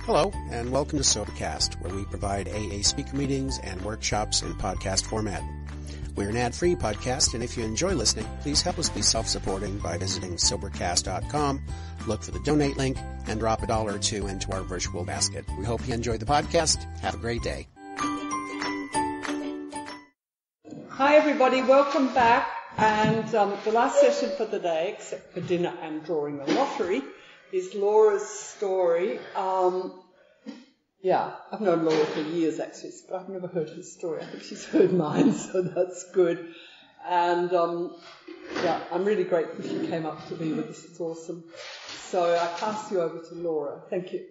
Hello, and welcome to SoberCast, where we provide AA speaker meetings and workshops in podcast format. We're an ad-free podcast, and if you enjoy listening, please help us be self-supporting by visiting Sobercast.com, look for the donate link, and drop $1 or $2 into our virtual basket. We hope you enjoy the podcast. Have a great day. Hi everybody, welcome back. And the last session for the day, except for dinner and drawing the lottery, is Laura's story. I've known Laura for years actually, but I've never heard her story. I think she's heard mine, so that's good. And I'm really grateful she came up to be with us. It's awesome. So I pass you over to Laura. Thank you.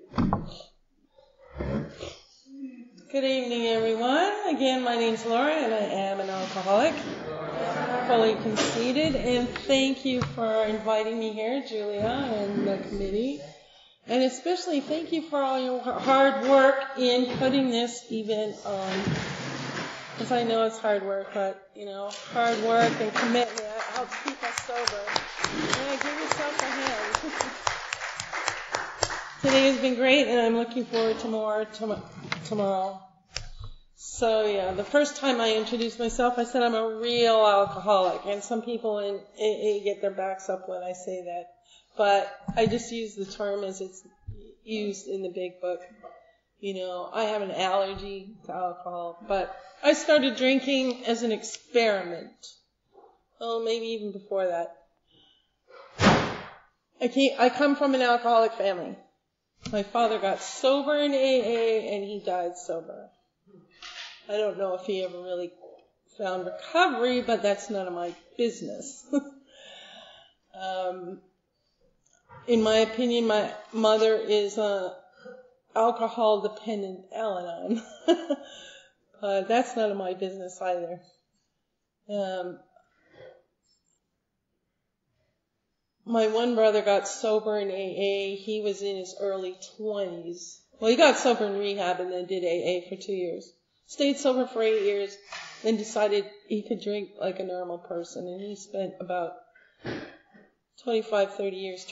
Good evening, everyone. Again, my name's Laura, and I am an alcoholic, fully conceited. And thank you for inviting me here, Julia, and the committee. And especially thank you for all your hard work in putting this event on. Because I know it's hard work, but, hard work and commitment helps keep us sober. And give yourself a hand. Today has been great, and I'm looking forward to more tomorrow. So, the first time I introduced myself, I said I'm a real alcoholic. And some people in AA get their backs up when I say that. But I just use the term as it's used in the big book. I have an allergy to alcohol, but I started drinking as an experiment. Oh, maybe even before that. I come from an alcoholic family. My father got sober in AA and he died sober. I don't know if he ever really found recovery, but that's none of my business. In my opinion, my mother is alcohol-dependent Al-Anon. But that's none of my business either. My one brother got sober in AA. He was in his early 20s. Well, he got sober in rehab and then did AA for 2 years. Stayed sober for 8 years, then decided he could drink like a normal person. And he spent about 25, 30 years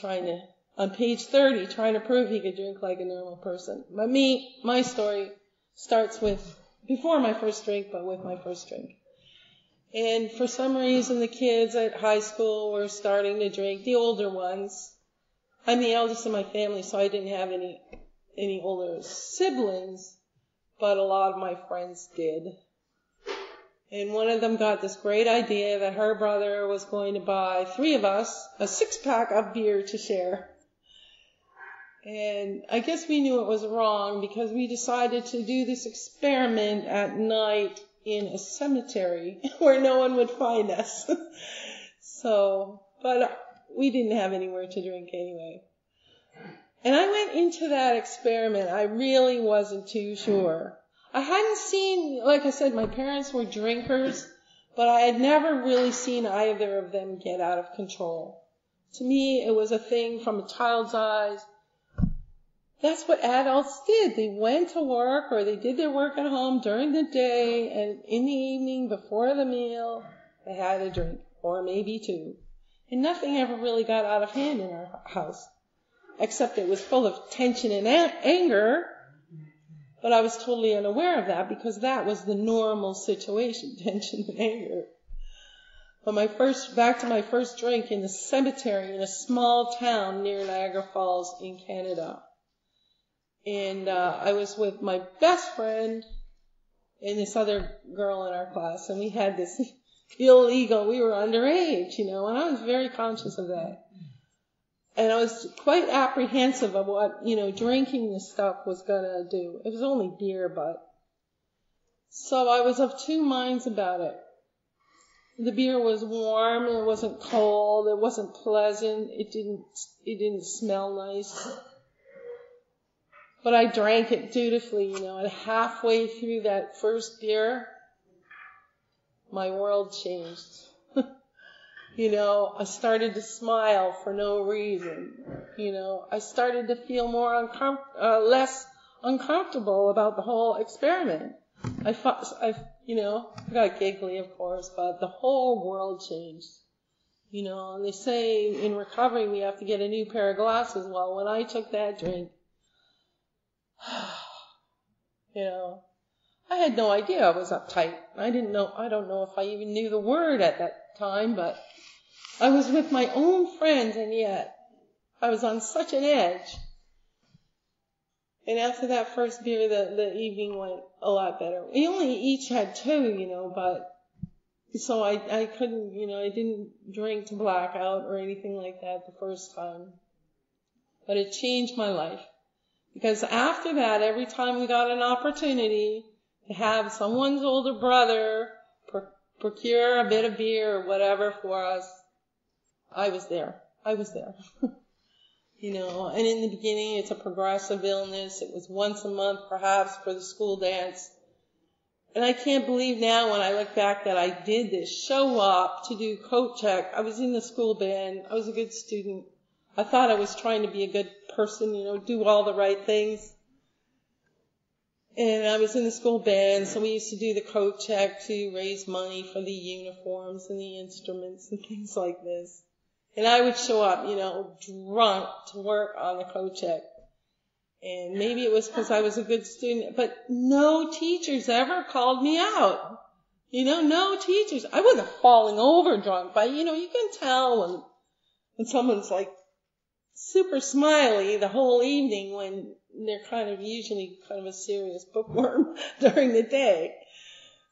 on page 30, trying to prove he could drink like a normal person. But my story starts before my first drink, but with my first drink. And for some reason, the kids at high school were starting to drink, the older ones. I'm the eldest in my family, so I didn't have any older siblings, but a lot of my friends did. And one of them got this great idea that her brother was going to buy 3 of us a 6-pack of beer to share. And I guess we knew it was wrong because we decided to do this experiment at night in a cemetery where no one would find us. But we didn't have anywhere to drink anyway. And I went into that experiment. I really wasn't too sure. I hadn't seen, like I said, my parents were drinkers, but I had never really seen either of them get out of control. To me, it was a thing from a child's eyes. That's what adults did. They went to work or they did their work at home during the day, and in the evening before the meal, they had a drink, or maybe 2. And nothing ever really got out of hand in our house, except it was full of tension and anger. But I was totally unaware of that because that was the normal situation, tension and anger. But back to my first drink in the cemetery in a small town near Niagara Falls in Canada. And I was with my best friend and this other girl in our class, and we had this illegal, we were underage, and I was very conscious of that. And I was quite apprehensive of what, drinking this stuff was going to do. It was only beer, but. So I was of 2 minds about it. The beer was warm, it wasn't cold, it wasn't pleasant, it didn't smell nice. But I drank it dutifully, and halfway through that first beer, my world changed. I started to smile for no reason. I started to feel less uncomfortable about the whole experiment. I got giggly, of course, but the whole world changed. And they say in recovery we have to get a new pair of glasses. Well, when I took that drink, You know, I had no idea I was uptight. I don't know if I even knew the word at that time, but I was with my own friends, and yet I was on such an edge. And after that first beer, the evening went a lot better. We only each had 2, you know, but so I couldn't, you know, I didn't drink to black out or anything like that the first time. But it changed my life. Because after that, every time we got an opportunity to have someone's older brother procure a bit of beer or whatever for us, I was there. You know, and in the beginning, it's a progressive illness. It was once a month, perhaps, for the school dance. And I can't believe now when I look back that I did this. Show up to do coat check. I was in the school band. I was a good student. I thought I was trying to be a good person, you know, do all the right things. And I was in the school band, so we used to do the coat check to raise money for the uniforms and the instruments and things like this. And I would show up, you know, drunk to work on the coat check. And maybe it was because I was a good student, but no teachers ever called me out. You know, no teachers. I wasn't falling over drunk, but, you know, you can tell when someone's like super smiley the whole evening when they're usually kind of a serious bookworm during the day.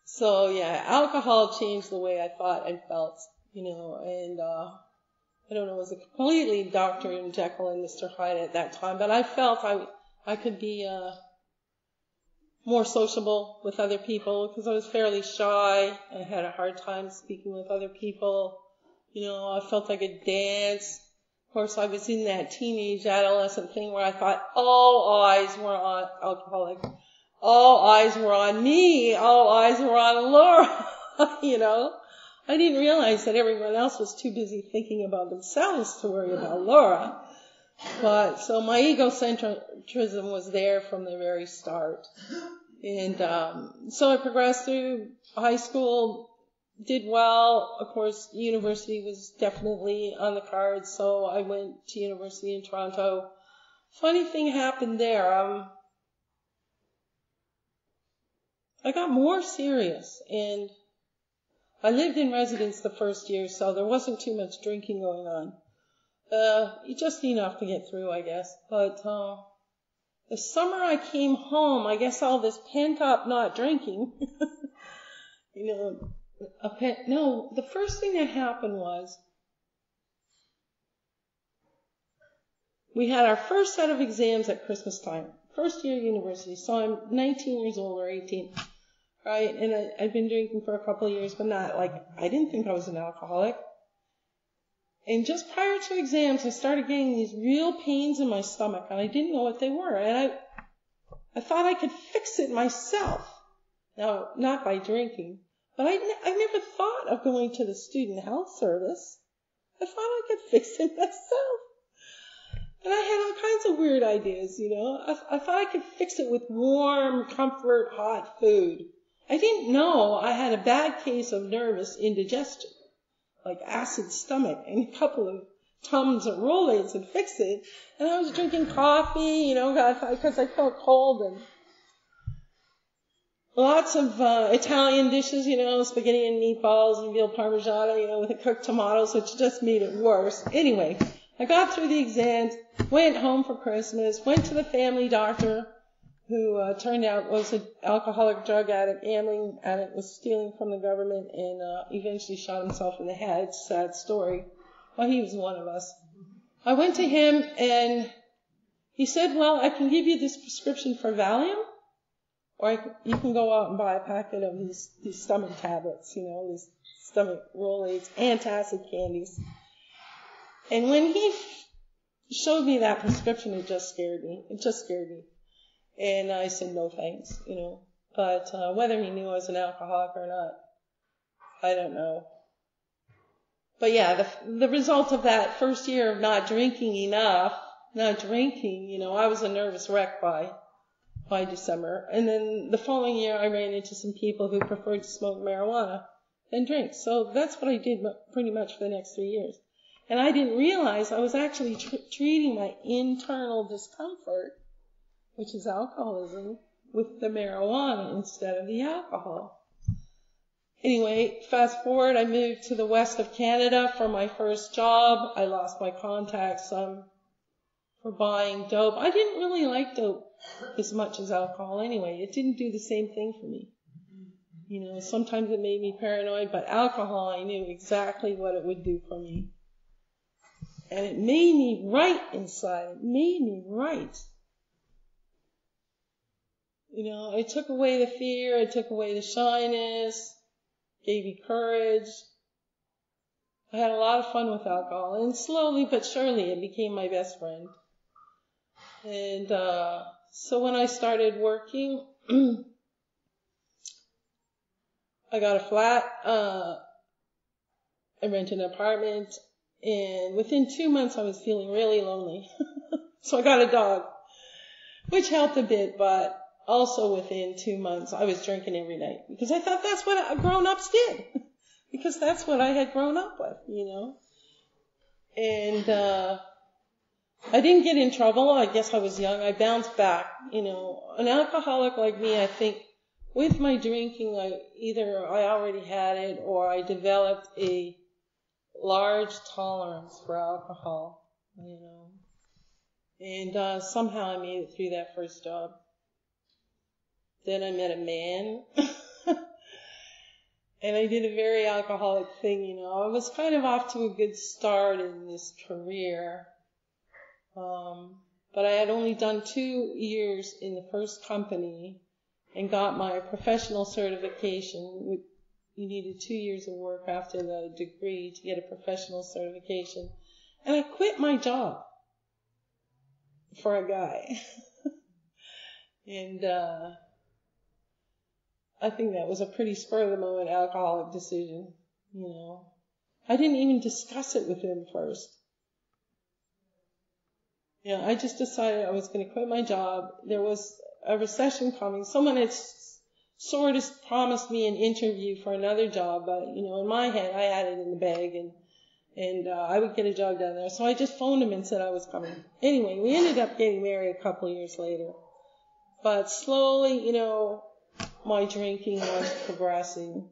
So, yeah, alcohol changed the way I thought and felt, you know, and I don't know, it was a completely Dr. Jekyll and Mr. Hyde at that time, but I felt I could be more sociable with other people because I was fairly shy. I had a hard time speaking with other people. You know, I felt I could dance. Of course, I was in that teenage adolescent thing where I thought all eyes were on alcoholic. All eyes were on me. All eyes were on Laura, you know. I didn't realize that everyone else was too busy thinking about themselves to worry about Laura. But, so my egocentrism was there from the very start. And, so I progressed through high school, did well. Of course, university was definitely on the cards, so I went to university in Toronto. Funny thing happened there. I got more serious, and I lived in residence the first year, so there wasn't too much drinking going on. Just enough to get through, I guess. But the summer I came home, I guess all this pent-up not drinking, you know, the first thing that happened was we had our first set of exams at Christmas time, first year university, so I'm 19 years old or 18. Right, and I'd been drinking for a couple of years, but not I didn't think I was an alcoholic. And just prior to exams, I started getting these real pains in my stomach, and I didn't know what they were. And I thought I could fix it myself. Now, not by drinking, but I never thought of going to the student health service. I thought I could fix it myself. And I had all kinds of weird ideas, you know. I thought I could fix it with warm, comfort, hot food. I didn't know I had a bad case of nervous indigestion, like acid stomach, and a couple of Tums or Rolaids would fix it. And I was drinking coffee, you know, because I felt cold, and lots of Italian dishes, you know, spaghetti and meatballs and veal parmigiana, you know, with the cooked tomatoes, which just made it worse. Anyway, I got through the exams, went home for Christmas, went to the family doctor, who turned out was an alcoholic, drug addict, gambling addict, was stealing from the government, and eventually shot himself in the head. Sad story. Well, he was one of us. I went to him, and he said, well, I can give you this prescription for Valium, or you can go out and buy a packet of these stomach tablets, you know, these stomach Rolaids, antacid candies. And when he showed me that prescription, it just scared me. And I said, no thanks, you know. But whether he knew I was an alcoholic or not, I don't know. But yeah, the result of that first year of not drinking, you know, I was a nervous wreck by December. And then the following year, I ran into some people who preferred to smoke marijuana than drink. So that's what I did pretty much for the next 3 years. And I didn't realize I was actually treating my internal discomfort which is alcoholism, with the marijuana instead of the alcohol. Anyway, fast forward, I moved to the west of Canada for my first job. I lost my contacts for buying dope. I didn't really like dope as much as alcohol anyway. It didn't do the same thing for me. You know, sometimes it made me paranoid, but alcohol, I knew exactly what it would do for me. And it made me right inside. It made me right. You know, it took away the fear, it took away the shyness, gave me courage. I had a lot of fun with alcohol, and slowly but surely it became my best friend. And so when I started working, I got a flat, I rented an apartment, and within 2 months I was feeling really lonely. So I got a dog, which helped a bit, but also within 2 months I was drinking every night because I thought that's what grown-ups did. Because that's what I had grown up with, you know. And I didn't get in trouble. I guess I was young. I bounced back, you know. An alcoholic like me, I think, with my drinking, either I already had it or I developed a large tolerance for alcohol, you know. And somehow I made it through that first job. Then I met a man. And I did a very alcoholic thing, you know. I was kind of off to a good start in this career. But I had only done 2 years in the first company and got my professional certification. You needed 2 years of work after the degree to get a professional certification. And I quit my job for a guy. And I think that was a pretty spur-of-the-moment alcoholic decision, you know. I didn't even discuss it with him first. You know, I just decided I was going to quit my job. There was a recession coming. Someone had sort of promised me an interview for another job, but, you know, in my head, I had it in the bag, and I would get a job down there. So I just phoned him and said I was coming. Anyway, we ended up getting married a couple of years later. But slowly, you know, my drinking was progressing.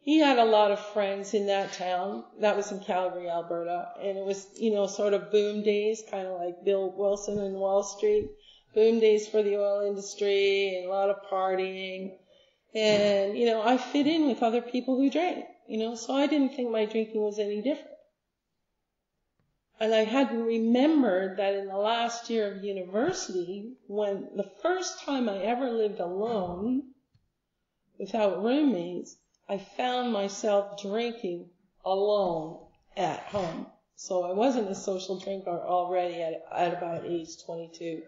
He had a lot of friends in that town. That was in Calgary, Alberta. And it was, you know, sort of boom days, kind of like Bill Wilson and Wall Street. Boom days for the oil industry and a lot of partying. And, you know, I fit in with other people who drank, you know, so I didn't think my drinking was any different. And I hadn't remembered that in the last year of university, when the first time I ever lived alone, without roommates, I found myself drinking alone at home. So I wasn't a social drinker already at about age 22,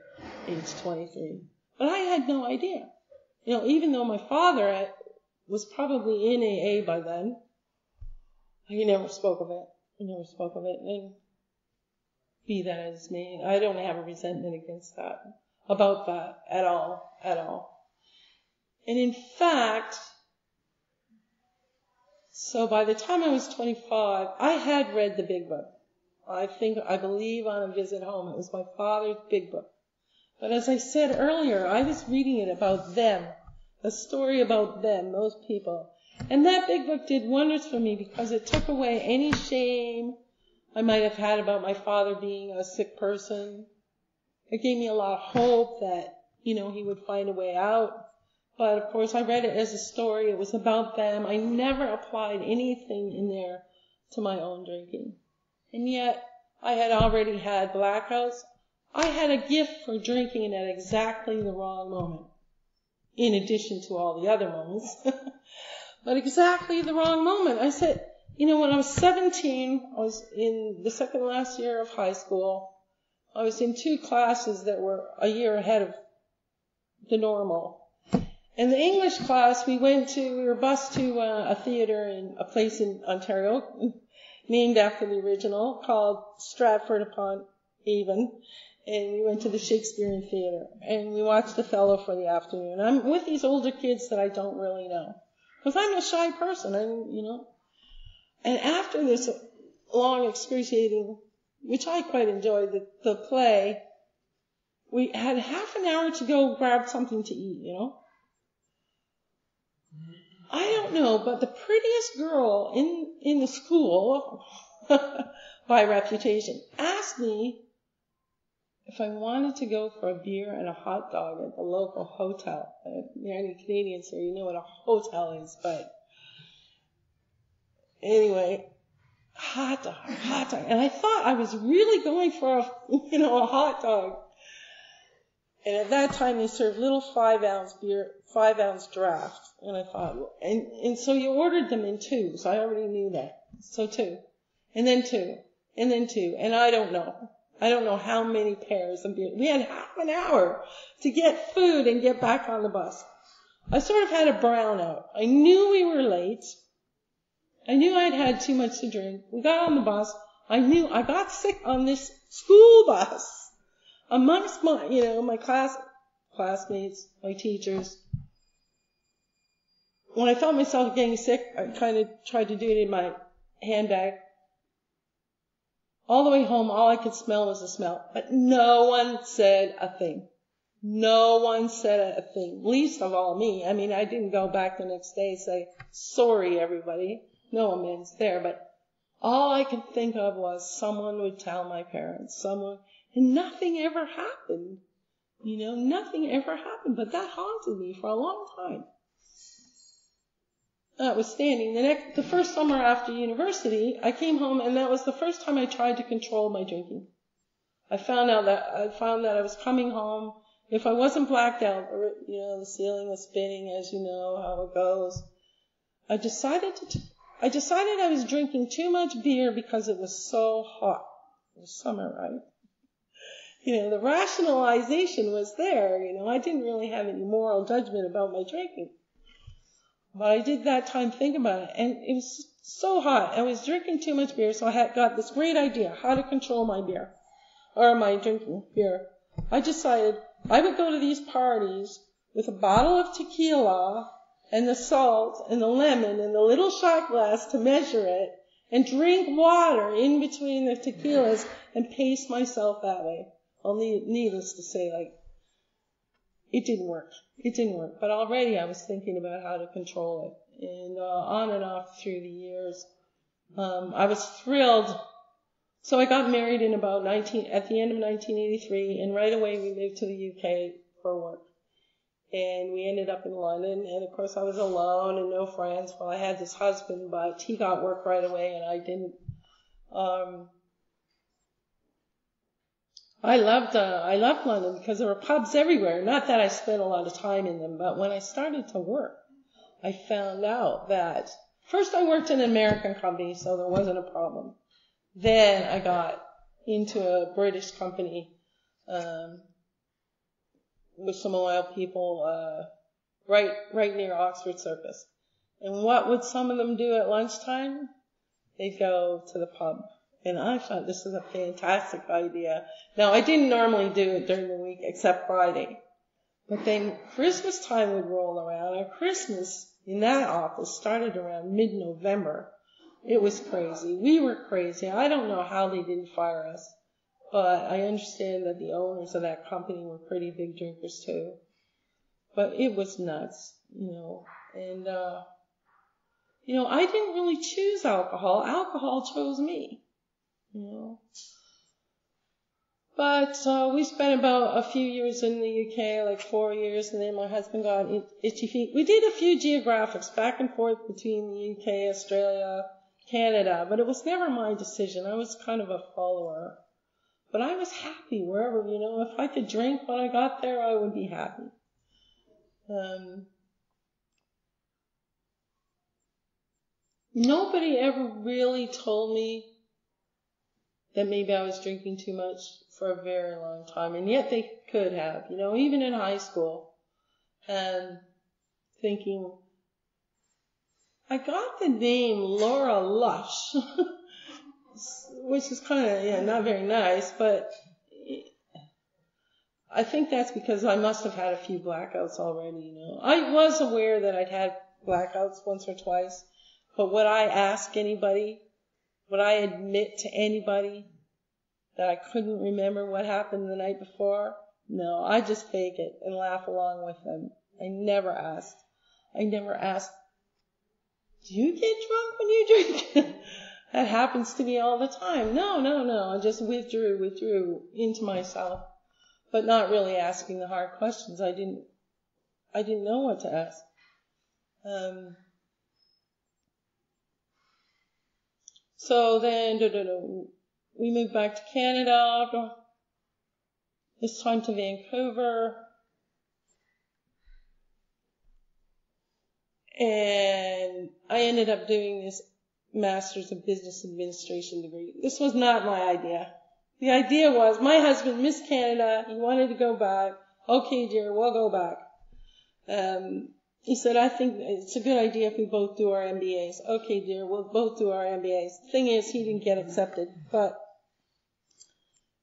age 23. But I had no idea. You know, even though my father was probably in AA by then, he never spoke of it. And be that as may, I don't have a resentment against that, about that at all. And in fact, so by the time I was 25, I had read the Big Book. I believe on a visit home. It was my father's Big Book. But as I said earlier, I was reading it about them, a story about them, those people. And that Big Book did wonders for me because it took away any shame I might have had about my father being a sick person. It gave me a lot of hope that, you know, he would find a way out. But of course I read it as a story. It was about them. I never applied anything in there to my own drinking. And yet I had already had blackouts. I had a gift for drinking at exactly the wrong moment, in addition to all the other moments. But exactly the wrong moment. I said, you know, when I was 17, I was in the second last year of high school. I was in 2 classes that were a year ahead of the normal. In the English class, we were bused to a theater in a place in Ontario, named after the original, called Stratford-upon-Avon. And we went to the Shakespearean Theater. And we watched Othello for the afternoon. I'm with these older kids that I don't really know. Because I'm a shy person, you know. And after this long, excruciating which I quite enjoyed, the play, we had half an hour to go grab something to eat, you know. I don't know, but the prettiest girl in the school, by reputation, asked me if I wanted to go for a beer and a hot dog at the local hotel. If there are any Canadians here, you know what a hotel is, but anyway, hot dog. And I thought I was really going for a hot dog. And at that time they served little 5-ounce beer, 5-ounce draft. And I thought, and so you ordered them in two, so I already knew that. So 2. And then 2. And then 2. And I don't know how many pairs of beer. We had half an hour to get food and get back on the bus. I sort of had a brownout. I knew we were late. I knew I'd had too much to drink. We got on the bus. I knew I got sick on this school bus amongst my classmates, my teachers. When I felt myself getting sick, I kind of tried to do it in my handbag. All the way home, all I could smell was the smell. But no one said a thing. No one said a thing. Least of all me. I mean, I didn't go back the next day and say, sorry, everybody. No amends there. But all I could think of was someone would tell my parents. And nothing ever happened. Nothing ever happened. But that haunted me for a long time. Notwithstanding, the first summer after university, I came home, and that was the first time I tried to control my drinking. I found that I was coming home. If I wasn't blacked out, the ceiling was spinning, as you know how it goes. I decided I was drinking too much beer because it was so hot. It was summer, right? The rationalization was there. I didn't really have any moral judgment about my drinking. But I did that time think about it, and it was so hot. I was drinking too much beer, so I got this great idea how to control my beer, or my drinking beer. I decided I would go to these parties with a bottle of tequila and the salt and the lemon and the little shot glass to measure it, and drink water in between the tequilas and pace myself that way. Well, needless to say, it didn't work. It didn't work. But already I was thinking about how to control it. And on and off through the years, I was thrilled. So I got married at the end of 1983, and right away we moved to the UK for work. And we ended up in London, and of course I was alone and no friends. Well, I had this husband, but he got work right away and I didn't. I loved London because there were pubs everywhere. Not that I spent a lot of time in them, but when I started to work, I found out that first I worked in an American company, so there wasn't a problem. Then I got into a British company with some oil people right near Oxford Circus. And what would some of them do at lunchtime? They'd go to the pub. And I thought this was a fantastic idea. Now, I didn't normally do it during the week except Friday. But then Christmas time would roll around, and Christmas in that office started around mid-November. It was crazy. We were crazy. I don't know how they didn't fire us. But I understand that the owners of that company were pretty big drinkers too. But it was nuts, And, I didn't really choose alcohol. Alcohol chose me. But we spent about a few years in the UK, like 4 years, and then my husband got itchy feet. We did a few geographics back and forth between the UK, Australia, Canada, but it was never my decision. I was kind of a follower. But I was happy wherever, if I could drink when I got there, I would be happy. Nobody ever really told me that maybe I was drinking too much for a very long time, and yet they could have, even in high school. And thinking, I got the name Laura Lush, which is kind of, not very nice, but I think that's because I must have had a few blackouts already, I was aware that I'd had blackouts once or twice, but would I ask anybody? Would I admit to anybody that I couldn't remember what happened the night before. No, I just fake it and laugh along with them. I never asked, do you get drunk when you drink? That happens to me all the time. No. I just withdrew into myself, but not really asking the hard questions. I didn't know what to ask. So then, we moved back to Canada, this time to Vancouver, and I ended up doing this Master's of Business Administration degree. This was not my idea. The idea was, my husband missed Canada, he wanted to go back. Okay, dear, we'll go back. He said, I think it's a good idea if we both do our MBAs. Okay, dear, we'll both do our MBAs. The thing is, he didn't get accepted. But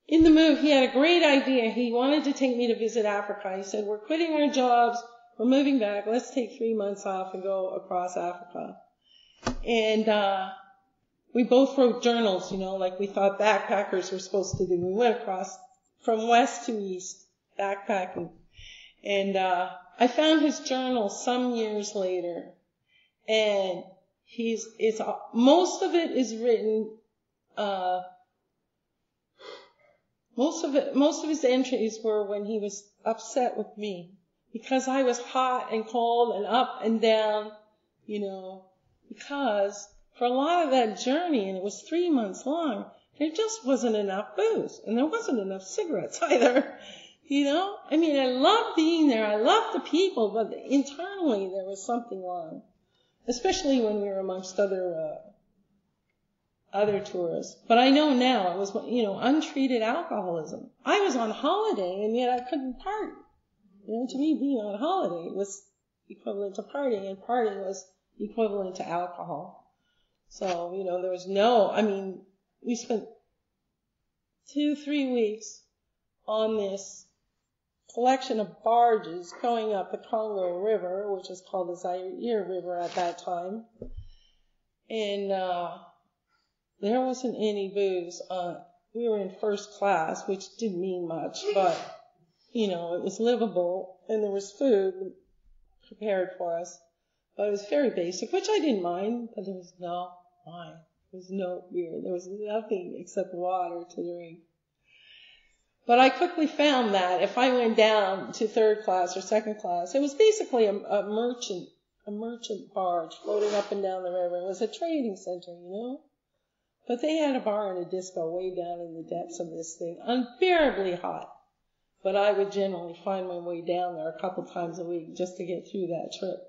in the move, he had a great idea. He wanted to take me to visit Africa. He said, we're quitting our jobs. We're moving back. Let's take 3 months off and go across Africa. And we both wrote journals, like we thought backpackers were supposed to do. We went across from west to east, backpacking. And I found his journal some years later, and most of it is written. Most of his entries were when he was upset with me because I was hot and cold and up and down, because for a lot of that journey, and it was 3 months long, there just wasn't enough booze, and there wasn't enough cigarettes either. I loved being there. I loved the people, but internally there was something wrong, especially when we were amongst other tourists. But I know now it was, untreated alcoholism. I was on holiday and yet I couldn't party. To me, being on holiday was equivalent to partying, and partying was equivalent to alcohol. So, there was we spent 2-3 weeks on this collection of barges going up the Congo River, which is called the Zaire River at that time. And there wasn't any booze. We were in first class, which didn't mean much, but, it was livable, and there was food prepared for us. But it was very basic, which I didn't mind, but there was no wine. There was no beer. There was nothing except water to drink. But I quickly found that if I went down to third class or second class, it was basically a merchant barge floating up and down the river. It was a trading center, But they had a bar and a disco way down in the depths of this thing, unbearably hot. But I would generally find my way down there a couple times a week just to get through that trip,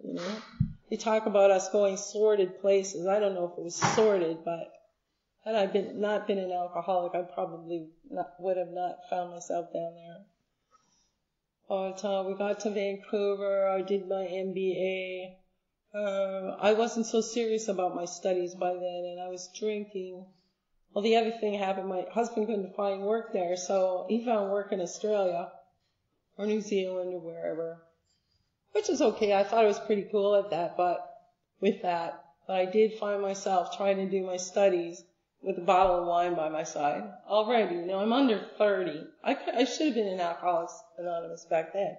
They talk about us going sordid places. I don't know if it was sordid, but had I not been an alcoholic, I probably would have not found myself down there. But we got to Vancouver. I did my MBA. I wasn't so serious about my studies by then, and I was drinking. Well, the other thing happened. My husband couldn't find work there, so he found work in Australia or New Zealand or wherever, which is okay. I thought it was pretty cool at that, but I did find myself trying to do my studies with a bottle of wine by my side already. I'm under 30. I should have been in Alcoholics Anonymous back then.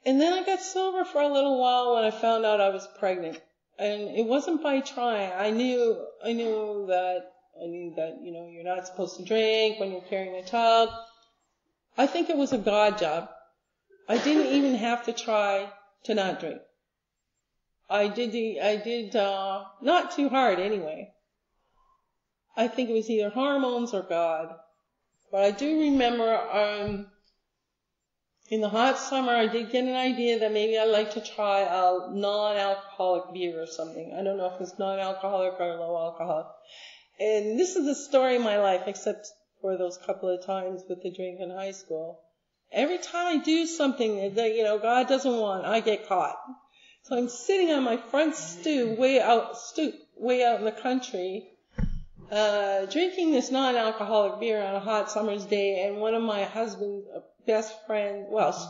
And then I got sober for a little while when I found out I was pregnant. And it wasn't by trying. I knew that, you're not supposed to drink when you're carrying a child. I think it was a God job. I didn't even have to try to not drink. I did not too hard anyway. I think it was either hormones or God. But I do remember, in the hot summer, I did get an idea that maybe I'd like to try a non-alcoholic beer or something. I don't know if it was non-alcoholic or low alcohol. And this is the story of my life, except for those couple of times with the drink in high school. Every time I do something that, God doesn't want, I get caught. So I'm sitting on my front stoop way out in the country, drinking this non-alcoholic beer on a hot summer's day, and one of my husband's best friend,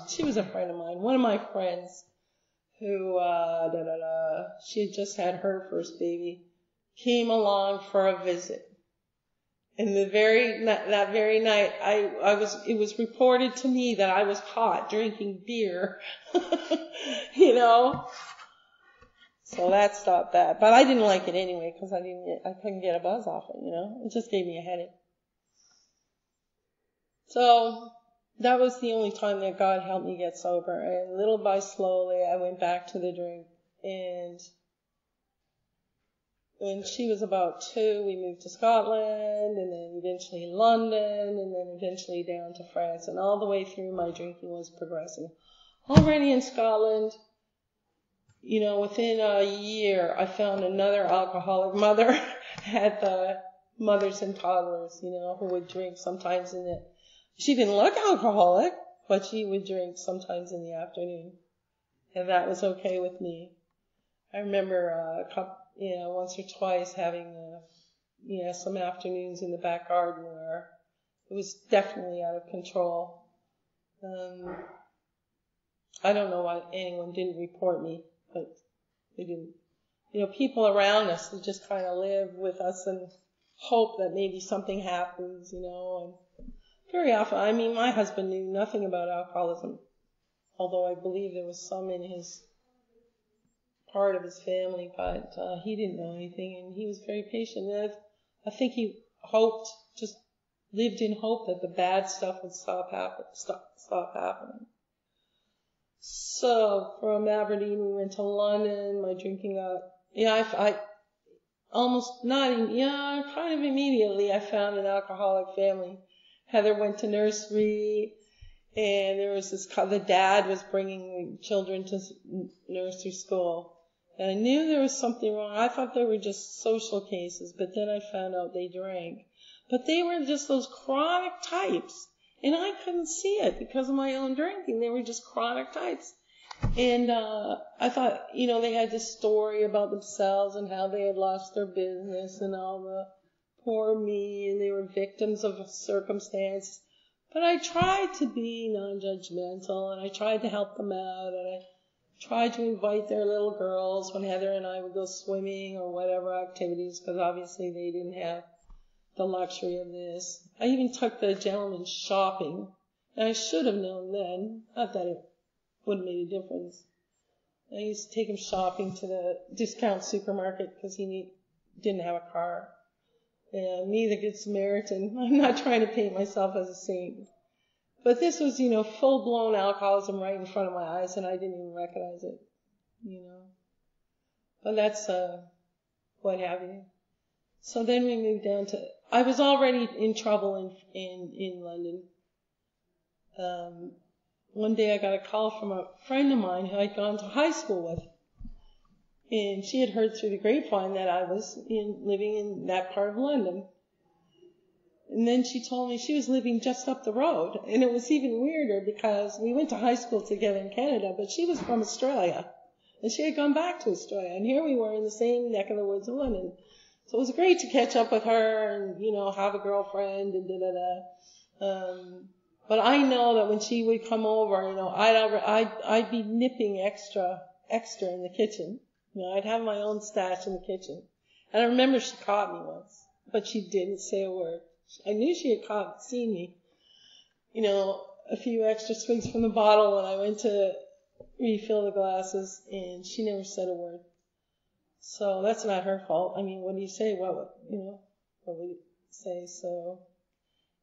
she was a friend of mine, one of my friends who, she had just had her first baby, came along for a visit. And that very night, it was reported to me that I was caught drinking beer, you know. So that stopped that. But I didn't like it anyway because I couldn't get a buzz off it, you know. It just gave me a headache. So that was the only time that God helped me get sober. And little by slowly, I went back to the drink. And when she was about 2, we moved to Scotland, and then eventually London, and then eventually down to France. And all the way through, my drinking was progressing. Already in Scotland, you know, within a year, I found another alcoholic mother at the mothers and toddlers, you know, who would drink sometimes she didn't look alcoholic, but she would drink sometimes in the afternoon. And that was okay with me. I remember once or twice having, some afternoons in the back garden where it was definitely out of control. I don't know why anyone didn't report me, but they didn't. You know, people around us who just kind of live with us and hope that maybe something happens, you know. And very often, I mean, my husband knew nothing about alcoholism, although I believe there was some in his part of his family, but he didn't know anything, and he was very patient. And I think he lived in hope that the bad stuff would stop happening. So from Aberdeen, we went to London. My drinking got, kind of immediately I found an alcoholic family. Heather went to nursery, and there was the dad was bringing children to nursery school. And I knew there was something wrong. I thought they were just social cases, but then I found out they drank. But they were just those chronic types. And I couldn't see it because of my own drinking. They were just chronic types. And I thought, you know, they had this story about themselves and how they had lost their business and all the poor me, and they were victims of circumstance. But I tried to be non-judgmental, and I tried to help them out, and I tried to invite their little girls when Heather and I would go swimming or whatever activities, because obviously they didn't have the luxury of this. I even took the gentleman shopping, and I should have known then, not that it would have made a difference. I used to take him shopping to the discount supermarket because he didn't have a car. And me, the Good Samaritan, I'm not trying to paint myself as a saint. But this was, you know, full-blown alcoholism right in front of my eyes, and I didn't even recognize it, you know. But that's what have you. So then we moved down to, I was already in trouble in London. One day I got a call from a friend of mine who I'd gone to high school with. And she had heard through the grapevine that I was living in that part of London. And then she told me she was living just up the road. And it was even weirder because we went to high school together in Canada, but she was from Australia. And she had gone back to Australia. And here we were in the same neck of the woods of London. So it was great to catch up with her and, you know, have a girlfriend and da-da-da. But I know that when she would come over, you know, I'd be nipping extra in the kitchen. You know, I'd have my own stash in the kitchen. And I remember she caught me once, but she didn't say a word. I knew she had seen me, you know, a few extra swigs from the bottle when I went to refill the glasses, and she never said a word. So that's not her fault. I mean, what do you say? What would you say? So,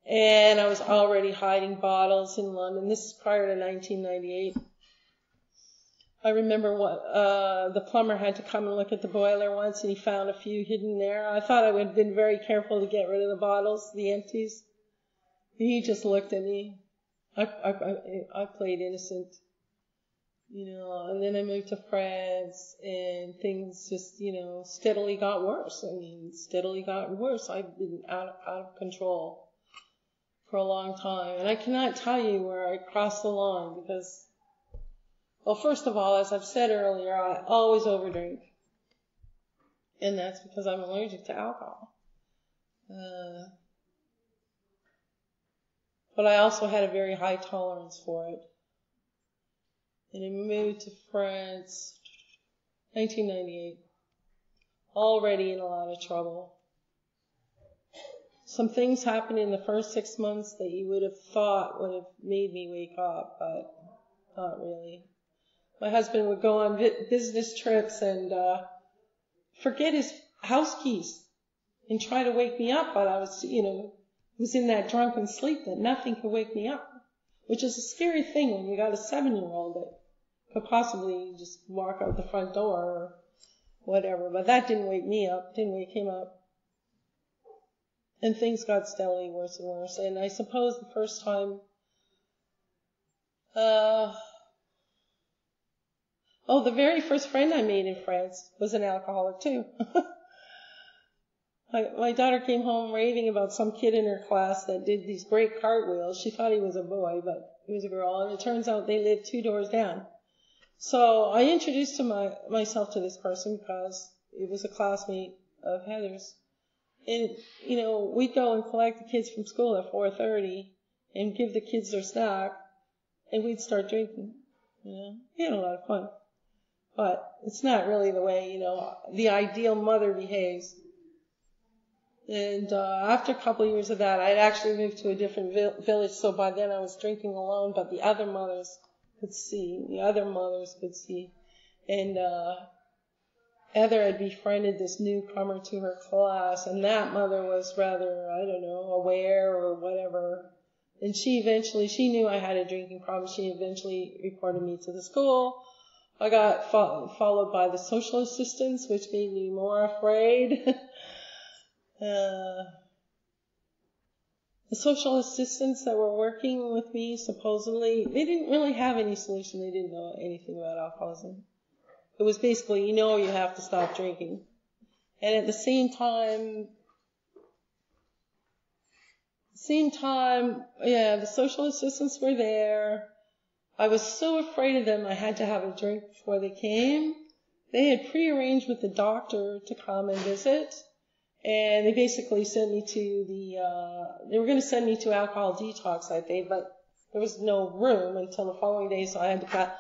and I was already hiding bottles in London. This is prior to 1998. I remember the plumber had to come and look at the boiler once, and he found a few hidden there. I thought I would have been very careful to get rid of the bottles, the empties. He just looked at me. I played innocent, you know. And then I moved to France, and things just, you know, steadily got worse. I mean, steadily got worse. I've been out of control for a long time, and I cannot tell you where I crossed the line because. Well, first of all, as I've said earlier, I always overdrink. And that's because I'm allergic to alcohol. But I also had a very high tolerance for it. And I moved to France, 1998, already in a lot of trouble. some things happened in the first 6 months that you would have thought would have made me wake up, but not really. My husband would go on business trips and forget his house keys and try to wake me up, but I was, was in that drunken sleep that nothing could wake me up, which is a scary thing when you got a 7-year-old that could possibly just walk out the front door or whatever. But that didn't wake me up, didn't wake him up. And things got steadily worse and worse. And I suppose the first time, the very first friend I made in France was an alcoholic too. My daughter came home raving about some kid in her class that did these great cartwheels. She thought he was a boy, but he was a girl, and it turns out they lived 2 doors down. So I introduced myself to this person because it was a classmate of Heather's. And, we'd go and collect the kids from school at 4:30 and give the kids their snack, and we'd start drinking. We had a lot of fun. But it's not really the way, the ideal mother behaves. And after a couple of years of that, I'd actually moved to a different village, so by then I was drinking alone, but the other mothers could see. And Heather had befriended this newcomer to her class, and that mother was rather, aware or whatever. And she knew I had a drinking problem. She eventually reported me to the school. I got followed by the social assistants, which made me more afraid. The social assistants that were working with me, supposedly, they didn't really have any solution. They didn't know anything about alcoholism. It was basically, you have to stop drinking. And at the same time, the social assistants were there. I was so afraid of them, I had to have a drink before they came. They had prearranged with the doctor to come and visit. And they basically sent me to they were going to send me to alcohol detox that day, but there was no room until the following day, so I had to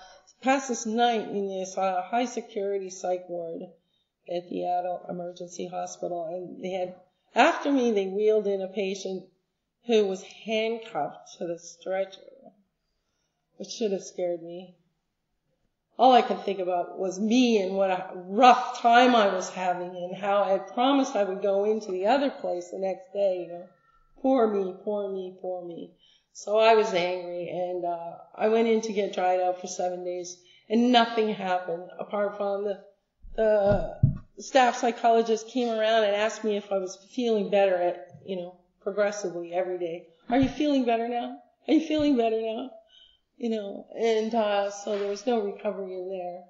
pass this night in this high security psych ward at the adult emergency hospital. And after me, they wheeled in a patient who was handcuffed to the stretcher, which should have scared me. All I could think about was me and what a rough time I was having and how I had promised I would go into the other place the next day, Poor me. So I was angry, and I went in to get dried out for 7 days, and nothing happened apart from the staff psychologist came around and asked me if I was feeling better progressively every day. Are you feeling better now? Are you feeling better now? And so there was no recovery in there.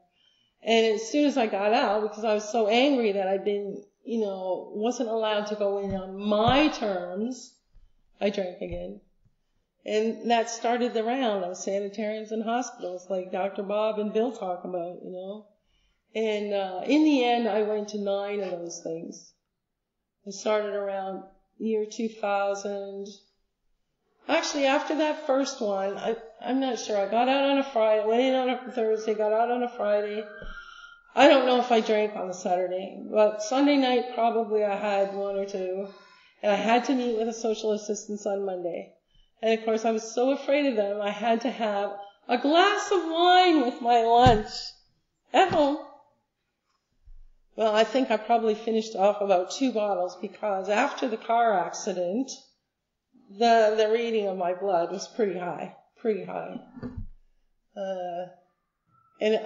And as soon as I got out, because I was so angry that I'd been, wasn't allowed to go in on my terms, I drank again. And that started the round of sanitariums and hospitals like Dr. Bob and Bill talk about, And in the end, I went to 9 of those things. I started around year 2000. Actually, after that first one, I'm not sure. I got out on a Friday, went in on a Thursday, got out on a Friday. I don't know if I drank on the Saturday, but Sunday night probably I had 1 or 2, and I had to meet with the social assistants on Monday. And of course, I was so afraid of them, I had to have a glass of wine with my lunch at home. Well, I think I probably finished off about 2 bottles because after the car accident, the reading of my blood was pretty high. And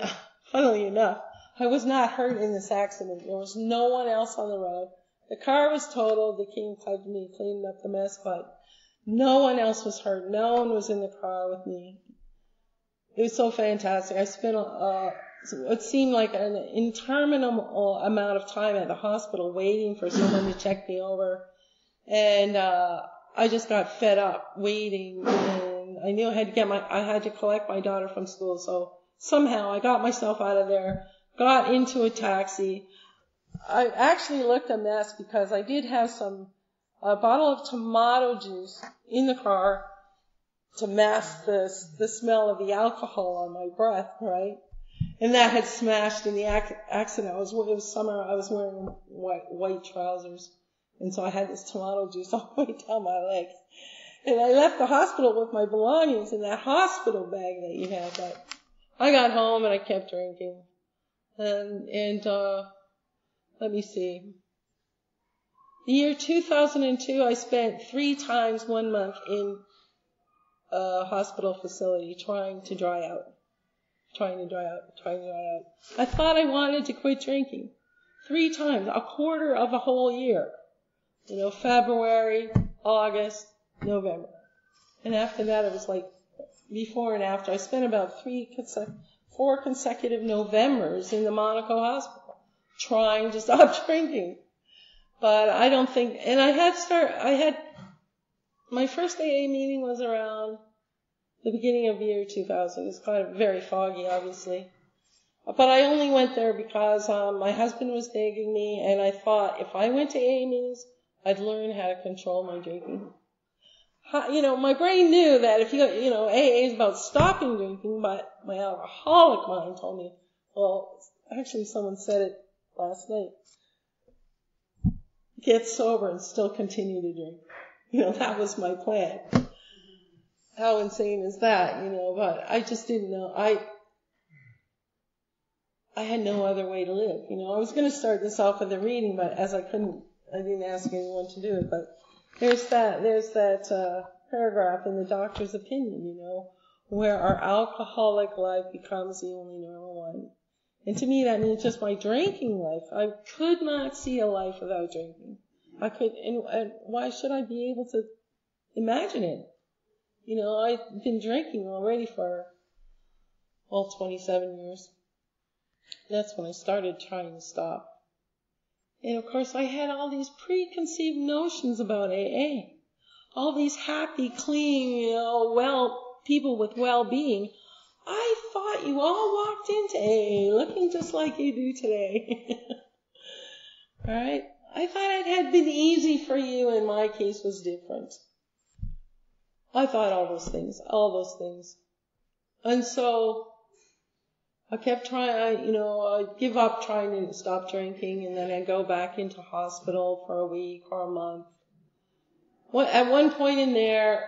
funnily enough, I was not hurt in this accident. There was no one else on the road. The car was totaled. They came and tugged me, cleaned up the mess, but no one else was hurt. No one was in the car with me. It was so fantastic. I spent what seemed like an interminable amount of time at the hospital waiting for someone to check me over. And I just got fed up waiting, and I knew I had to collect my daughter from school. So somehow I got myself out of there, got into a taxi. I actually looked a mess because I did have a bottle of tomato juice in the car to mask the smell of the alcohol on my breath, right? And that had smashed in the accident. It was summer. I was wearing white trousers. And so I had this tomato juice all the way down my legs. And I left the hospital with my belongings in that hospital bag that you have. But I got home and I kept drinking. And let me see. The year 2002, I spent 3 times 1 month in a hospital facility trying to dry out. I thought I wanted to quit drinking 3 times, a quarter of a whole year. February, August, November. And after that, it was like before and after. I spent about 4 consecutive Novembers in the Monaco hospital trying to stop drinking. But I don't think, and my first AA meeting was around the beginning of the year 2000. It was kind of very foggy, obviously. But I only went there because my husband was nagging me, and I thought if I went to AA meetings, I'd learn how to control my drinking. My brain knew that if AA is about stopping drinking, but my alcoholic mind told me, well, actually someone said it last night, get sober and still continue to drink. That was my plan. How insane is that, but I just didn't know. I had no other way to live. I was going to start this off with a reading, but as I didn't ask anyone to do it, but there's that paragraph in the doctor's opinion, where our alcoholic life becomes the only normal one. And to me, that means just my drinking life. I could not see a life without drinking. And why should I be able to imagine it? I've been drinking already for, 27 years. That's when I started trying to stop. And of course, I had all these preconceived notions about AA. All these happy, clean, people with well-being. I thought you all walked into AA looking just like you do today. All right? I thought it had been easy for you, and my case was different. I thought all those things. And so I kept trying, I'd give up trying to stop drinking, and then I'd go back into hospital for a week or a month. At one point in there,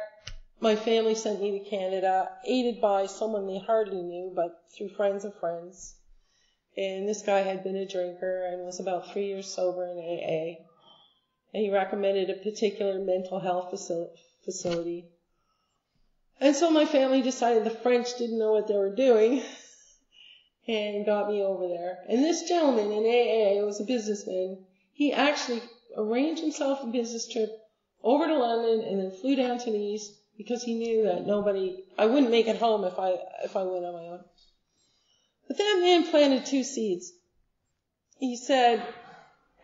my family sent me to Canada, aided by someone they hardly knew, but through friends of friends. And this guy had been a drinker and was about 3 years sober in AA. And he recommended a particular mental health facility. And so my family decided the French didn't know what they were doing and got me over there. And this gentleman in AA was a businessman. He actually arranged himself a business trip over to London and then flew down to the East because he knew that I wouldn't make it home if I went on my own. But that man planted 2 seeds. He said,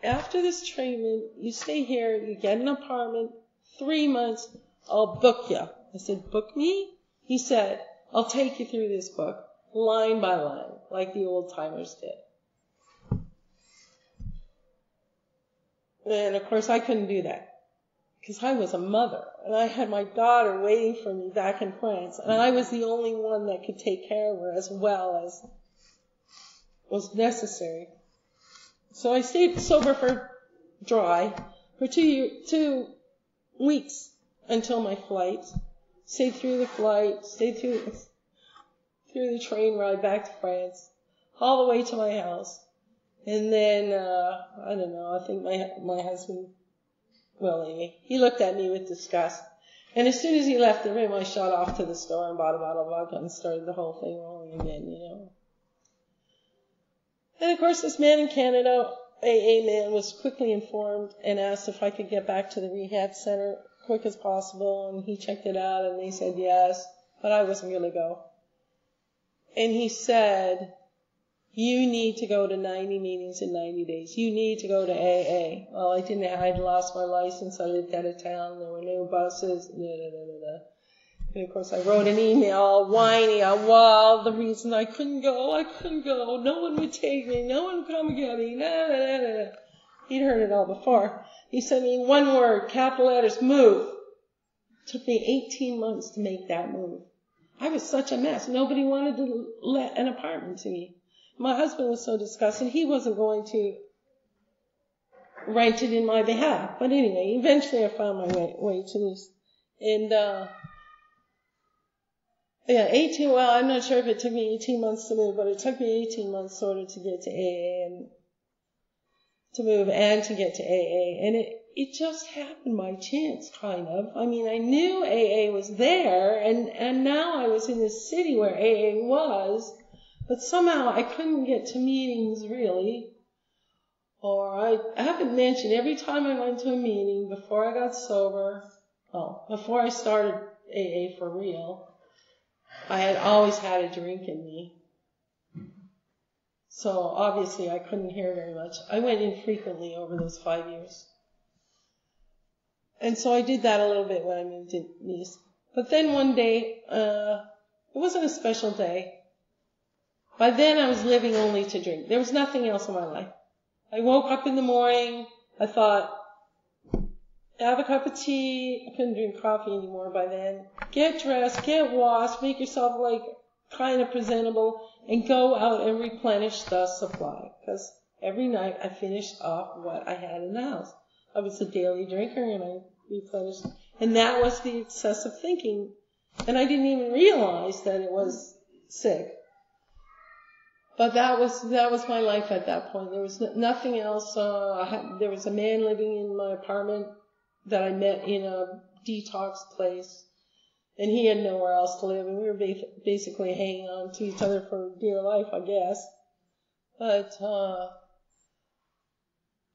after this treatment, you stay here, you get an apartment, 3 months, I'll book you. I said, book me? He said, I'll take you through this book, line by line, like the old timers did. And of course, I couldn't do that because I was a mother and I had my daughter waiting for me back in France, and I was the only one that could take care of her as well as was necessary. So I stayed sober for 2 weeks until my flight. Stayed through the flight, stayed through the train ride back to France, all the way to my house. And then, I don't know, I think my husband, he looked at me with disgust. And as soon as he left the room, I shot off to the store and bought a bottle of vodka and started the whole thing rolling again, And of course, this man in Canada, AA man, was quickly informed and asked if I could get back to the rehab center quick as possible, and he checked it out, and they said yes, but I wasn't going to go. And he said, you need to go to 90 meetings in 90 days. You need to go to AA. Well, I didn't. I'd lost my license. I lived out of town. There were no buses. And of course, I wrote an email all whiny on the reason I couldn't go. No one would take me. No one would come and get me. He'd heard it all before. He sent me one word, capital letters, move. It took me 18 months to make that move. I was such a mess. Nobody wanted to let an apartment to me. My husband was so disgusted. He wasn't going to rented in my behalf. But anyway, eventually I found my way to this. And, I'm not sure if it took me 18 months to move, but it took me 18 months sort of to get to AA and to move and to get to AA. And it just happened by chance, kind of. I mean, I knew AA was there, and now I was in this city where AA was, but somehow I couldn't get to meetings, really. Or I haven't mentioned, every time I went to a meeting before I got sober, before I started AA for real, I had always had a drink in me. So obviously I couldn't hear very much. I went in frequently over those 5 years. And so I did that a little bit when I moved to Nice. But then one day, it wasn't a special day. By then I was living only to drink. There was nothing else in my life. I woke up in the morning, I thought, have a cup of tea. I couldn't drink coffee anymore by then. Get dressed, get washed, make yourself like kind of presentable, and go out and replenish the supply. Because every night I finished off what I had in the house. I was a daily drinker and I replenished. And that was the excessive thinking. And I didn't even realize that it was sick. But that was my life at that point. There was nothing else. There was a man living in my apartment that I met in a detox place, and he had nowhere else to live, and we were basically hanging on to each other for dear life, I guess. But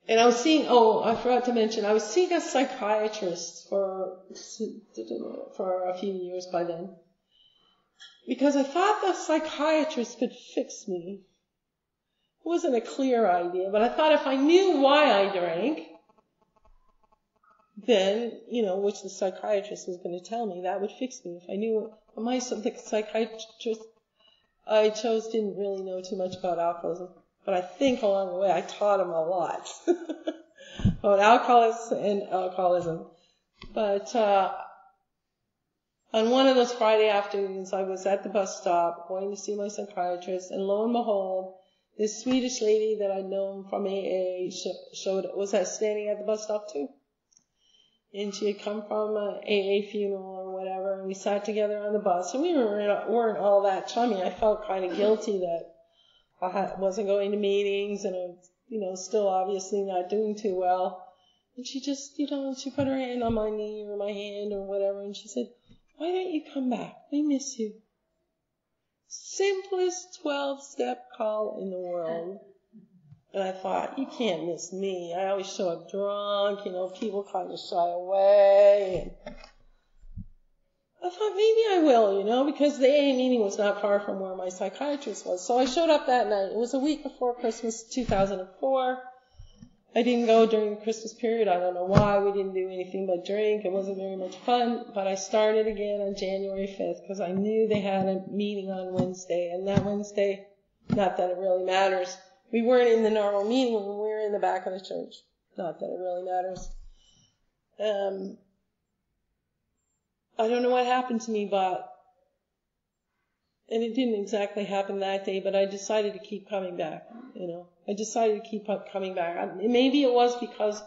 and I was seeing. I forgot to mention, I was seeing a psychiatrist for a few years by then. Because I thought the psychiatrist could fix me. It wasn't a clear idea, but I thought if I knew why I drank, then, which the psychiatrist was going to tell me, that would fix me. If I knew, the psychiatrist I chose didn't really know too much about alcoholism, but I think along the way I taught him a lot about alcoholism. But, on one of those Friday afternoons, I was at the bus stop going to see my psychiatrist, and lo and behold, this Swedish lady that I'd known from AA was standing at the bus stop too. And she had come from an AA funeral or whatever, and we sat together on the bus, and we weren't all that chummy. I felt kind of guilty that I wasn't going to meetings, and I was, still obviously not doing too well. And she just, she put her hand on my knee or my hand or whatever, and she said, "Why don't you come back? We miss you." Simplest 12-step call in the world. And I thought, you can't miss me. I always show up drunk, people kind of shy away. And I thought maybe I will, because the AA meeting was not far from where my psychiatrist was. So I showed up that night. It was a week before Christmas 2004. I didn't go during the Christmas period. I don't know why. We didn't do anything but drink. It wasn't very much fun. But I started again on January 5th because I knew they had a meeting on Wednesday. And that Wednesday, not that it really matters, we weren't in the normal meeting room. We were in the back of the church. Not that it really matters. I don't know what happened to me, and it didn't exactly happen that day, but I decided to keep coming back, I decided to keep coming back. Maybe it was because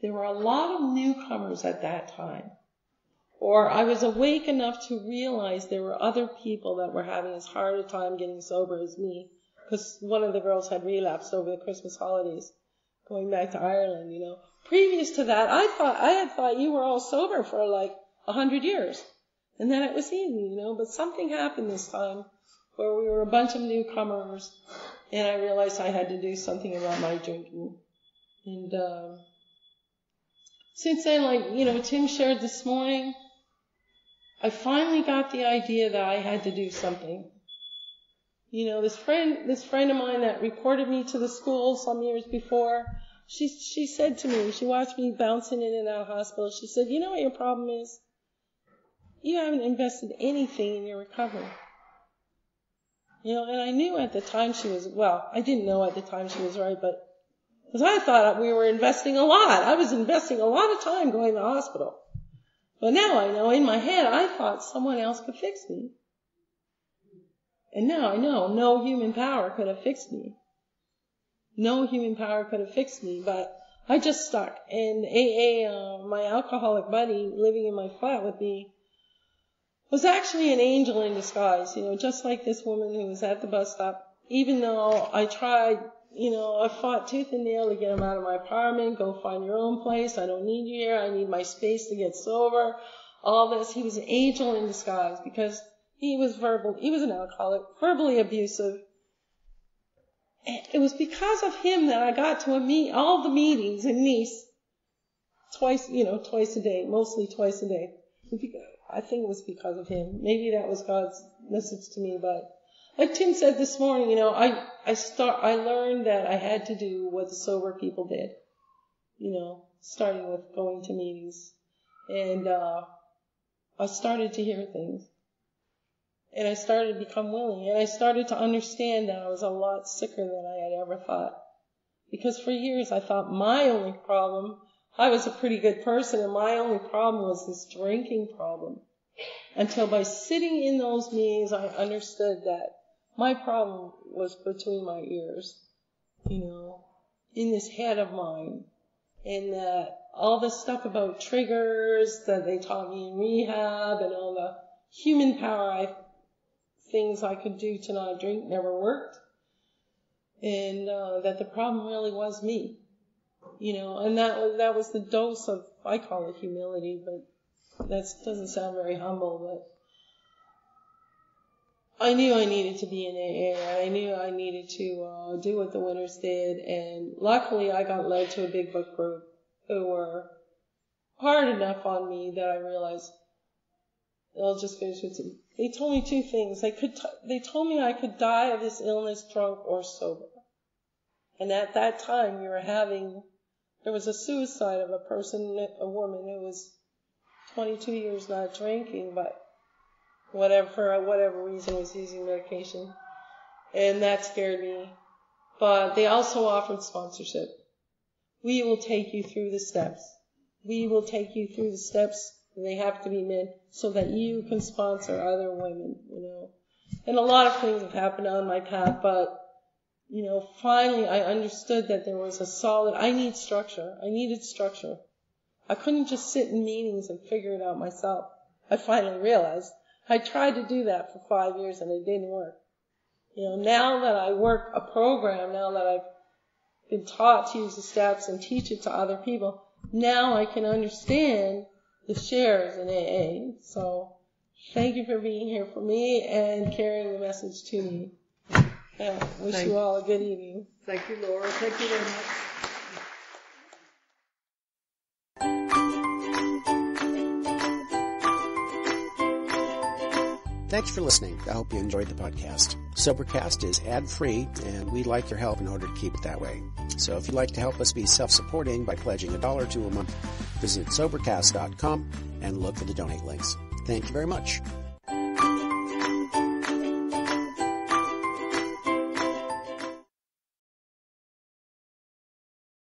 there were a lot of newcomers at that time. Or I was awake enough to realize there were other people that were having as hard a time getting sober as me. Because one of the girls had relapsed over the Christmas holidays, going back to Ireland, Previous to that, I had thought you were all sober for like 100 years. And then it was easy, But something happened this time where we were a bunch of newcomers, and I realized I had to do something about my drinking. And since then, Tim shared this morning, I finally got the idea that I had to do something. This friend of mine that reported me to the school some years before, she said to me, she watched me bouncing in and out of hospital, she said, "You know what your problem is? You haven't invested anything in your recovery." And I knew at the time I didn't know at the time she was right, but because I thought we were investing a lot. I was investing a lot of time going to the hospital. But now I know in my head, I thought someone else could fix me. And now I know no human power could have fixed me. No human power could have fixed me, but I just stuck. And my alcoholic buddy living in my flat with me, was actually an angel in disguise, just like this woman who was at the bus stop. Even though I tried, I fought tooth and nail to get him out of my apartment, go find your own place, I don't need you here, I need my space to get sober, all this. He was an angel in disguise because he was an alcoholic, verbally abusive. It was because of him that I got to all the meetings in Nice twice a day, mostly twice a day. I think it was because of him. Maybe that was God's message to me, but like Tim said this morning, I learned that I had to do what the sober people did, starting with going to meetings. And I started to hear things. And I started to become willing. And I started to understand that I was a lot sicker than I had ever thought. Because for years I thought my only problem, I was a pretty good person, and my only problem was this drinking problem. Until by sitting in those meetings, I understood that my problem was between my ears, in this head of mine. And that all the stuff about triggers that they taught me in rehab and all the human power things I could do to not drink never worked. And that the problem really was me. And that was the dose of, I call it humility, but that doesn't sound very humble, but I knew I needed to be in AA, and I knew I needed to do what the winners did, and luckily I got led to a big book group who were hard enough on me that I realized, I'll just finish with two. They told me two things. They told me I could die of this illness drunk or sober. And at that time there was a suicide of a woman who was 22 years not drinking, but for whatever reason was using medication. And that scared me. But they also offered sponsorship. We will take you through the steps. We will take you through the steps. They have to be men so that you can sponsor other women, And a lot of things have happened on my path, but, finally I understood that there was I needed structure. I couldn't just sit in meetings and figure it out myself. I finally realized. I tried to do that for 5 years and it didn't work. Now that I work a program, now that I've been taught to use the steps and teach it to other people, now I can understand the shares in AA. So thank you for being here for me and carrying the message to me. Wish you all a good evening. Thank you, Laura. Thank you very much. Thanks for listening. I hope you enjoyed the podcast. Sobercast is ad-free, and we'd like your help in order to keep it that way. So if you'd like to help us be self-supporting by pledging $1 to a month, visit Sobercast.com and look for the donate links. Thank you very much.